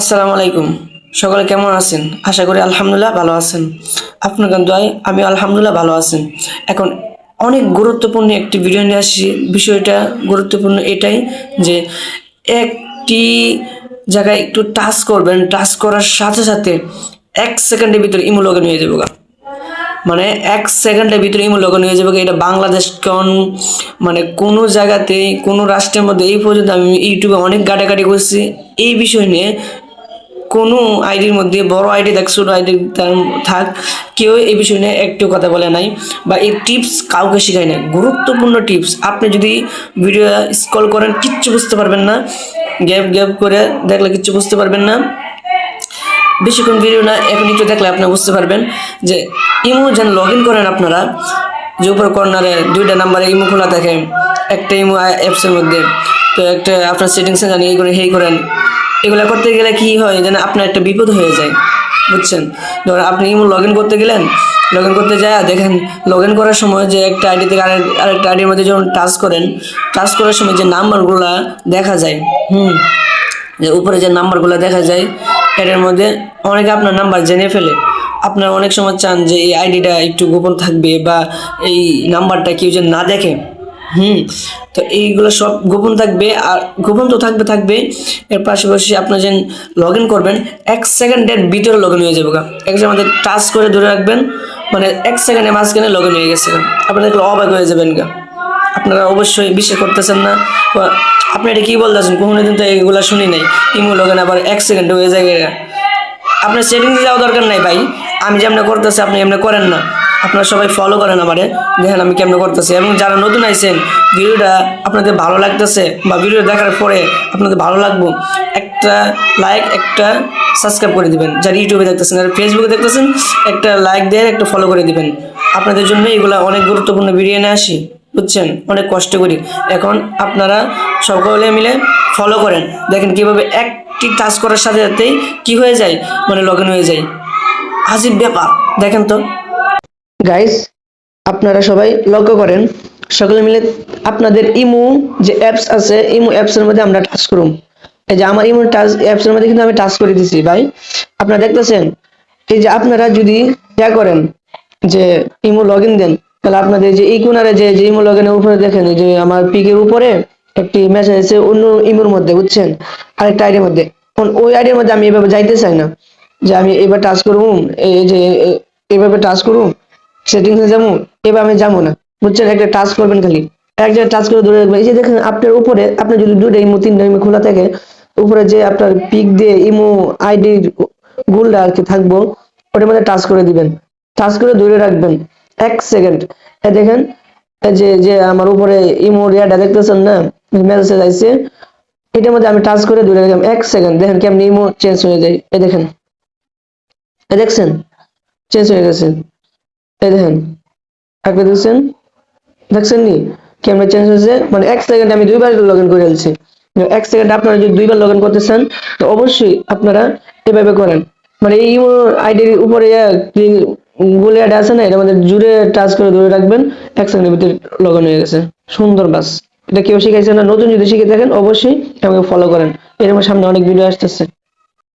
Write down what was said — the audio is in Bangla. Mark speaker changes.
Speaker 1: আসসালামু আলাইকুম। সকলে কেমন আছেন? আশা করি আলহামদুলিল্লাহ ভালো আছেন। আপনাদের দোয়ায় আমি আলহামদুলিল্লাহ ভালো আছেন। এখন অনেক গুরুত্বপূর্ণ একটি ভিডিও নিয়ে আসছি। বিষয়টা গুরুত্বপূর্ণ এটাই যে একটি জায়গায় একটু টাচ করবেন, টাচ করার সাথে সাথে ১ সেকেন্ডের ভিতরে ইমো লগে নিয়ে যাবো গা। মানে ১ সেকেন্ডের ভিতরে ইমো লগে নিয়ে যাবো গা। এটা বাংলাদেশ মানে কোনো জায়গাতে কোনো রাষ্ট্রের মধ্যে এই পর্যন্ত আমি ইউটিউবে অনেক ঘাটাঘাটি করছি এই বিষয় নিয়ে। কোনো আইডির মধ্যে বড় আইডি থাক ছোট আইডি থাক, কেউ এই বিষয় নিয়ে একটু কথা বলে নাই বা এই টিপস কাউকে শেখায় না। গুরুত্বপূর্ণ টিপস, আপনি যদি ভিডিও স্ক্রল করেন কিচ্ছু বুঝতে পারবেন না, গ্যাপ গ্যাপ করে দেখলে কিচ্ছু বুঝতে পারবেন না। বেশিক্ষণ ভিডিও না, এখন একটু দেখলে আপনি বুঝতে পারবেন যে ইমো যেন লগ ইন করেন আপনারা, যে উপর কর্নারে দুইটা নাম্বারে ইমো খোলা থাকে, একটা ইমো অ্যাপসের মধ্যে। তো একটা আপনার সেটিংসে জানি এই করে হেই করেন। এগুলো করতে গেলে কি হয় যেন আপনার একটা বিপদ হয়ে যায়, বুঝছেন? ধরুন আপনি ইমো লগ ইন করতে গেলেন, লগ ইন করতে যায় দেখেন লগ ইন করার সময় যে একটা আইডি থেকে আরেকটা আইডির মধ্যে যখন টাচ করেন, টাচ করার সময় যে নাম্বারগুলো দেখা যায়, যে উপরে যে নাম্বারগুলো দেখা যায়, এটার মধ্যে অনেকে আপনার নাম্বার জেনে ফেলে। আপনারা অনেক সময় চান যে এই আইডিটা একটু গোপন থাকবে বা এই নাম্বারটা কেউ যেন না দেখে। তো এইগুলো সব গোপন থাকবে, আর গোপন তো থাকবে থাকবে এর পাশাপাশি আপনার যেন লগ ইন করবেন ১ সেকেন্ডের ভিতরে লগ ইন হয়ে যাবে গা। একজন আমাদের টাচ করে ধরে রাখবেন, মানে ১ সেকেন্ডের মাঝখানে লগ ইন হয়ে গেছে গা। আপনারা দেখলে অবাক হয়ে যাবেন গা। আপনারা অবশ্যই বিশ্বাস করতেছেন না, আপনি এটা কি বলতেছেন? কখনো কিন্তু এগুলা শুনি নাই, ইমো লগ ইন আবার ১ সেকেন্ডে হয়ে যায় গা। আপনার সেটিংসে যাওয়া দরকার নাই ভাই, আমি যেমন করতেছি আপনি এমনি করেন না। আপনারা সবাই ফলো করেন আমারে, দেখেন আমি কেমন করতেছি। এবং যারা নতুন আইছেন, ভিডিওটা আপনাদের ভালো লাগতেছে বা ভিডিও দেখার পরে আপনাদের ভালো লাগবো, একটা লাইক একটা সাবস্ক্রাইব করে দিবেন। যারা ইউটিউবে দেখতেছেন, যারা ফেসবুকে দেখতেছেন, একটা লাইক দিয়ে একটা ফলো করে দিবেন। আপনাদের জন্য এগুলো অনেক গুরুত্বপূর্ণ ভিডিও নিয়ে আসি, বুঝছেন? অনেক কষ্ট করি। এখন আপনারা সকলে মিলে ফলো করেন, দেখেন কিভাবে একটি টাচ করার সাথে সাথেই কি হয়ে যায়, মানে লগ ইন হয়ে যায়। আজীব ব্যাপার, দেখেন তো গাইস। আপনারা সবাই লক্ষ্য করেন, সকলে মিলে আপনাদের ইমো যে অ্যাপস আছে, ইমো অ্যাপসের মধ্যে আমরা টাচ করুন। এই যে আমার ইমো টাচ অ্যাপসের মধ্যে কিন্তু আমি টাচ করে দিছি ভাই, আপনারা দেখতেছেন। এই যে আপনারা যদি ইয়া করেন যে ইমো লগ ইন দেন, তাহলে আপনাদের যে এই কোনারে যে ইমো লগ ইনের উপরে দেখেন যে আমার পিকের উপরে একটি মেসেজ আছে অন্য ইমোর মধ্যে, বুঝছেন? আরেকটা আইডির মধ্যে। ওই আইডির মধ্যে আমি এভাবে যাইতে চাই না যে আমি এবার টাচ করুন, এই যে এইভাবে টাচ করুন সেটিংসে যাবো, এবার আমি যাবো না, বুঝছেন? একটা টাচ করবেন খালি, এক জায়গায় টাচ করে ধরে রাখবেন। এই যে দেখেন আপনার উপরে, আপনার যদি দুটো ইমো তিনটা ইমো খোলা থাকে, উপরে যে আপনার পিক দিয়ে ইমো আইডি গুলটা আর কি থাকবো, ওটার মধ্যে টাচ করে দিবেন, টাচ করে ধরে রাখবেন ১ সেকেন্ড। দেখেন যে যে আমার উপরে ইমো রিয়াটা দেখতেছেন না, মেসেজ আইছে, এটার মধ্যে আমি টাচ করে ধরে রাখলাম ১ সেকেন্ড। দেখেন কেমনি ইমো চেঞ্জ হয়ে যায়, এই দেখেন, এই দেখছেন চেঞ্জ হয়ে গেছে। এই দেখেন আপনি দেখছেন, দেখছেন নি কেমন চেঞ্জ হয়েছে? মানে ১ সেকেন্ড আমি দুইবার লগ ইন করে ফেলছি। ১ সেকেন্ড আপনারা যদি দুইবার লগ ইন করতে চান, তো অবশ্যই আপনারা এভাবে করেন। মানে এই আইডির উপরে গুলে অ্যাড আছে না, এর মধ্যে জুড়ে টাচ করে ধরে রাখবেন, ১ সেকেন্ডের ভিতরে লগ ইন হয়ে গেছে। সুন্দর বাস। এটা কেউ শিখাইছে না, নতুন যদি শিখে থাকেন অবশ্যই আমাকে ফলো করেন। এর সামনে অনেক ভিডিও আসতেছে।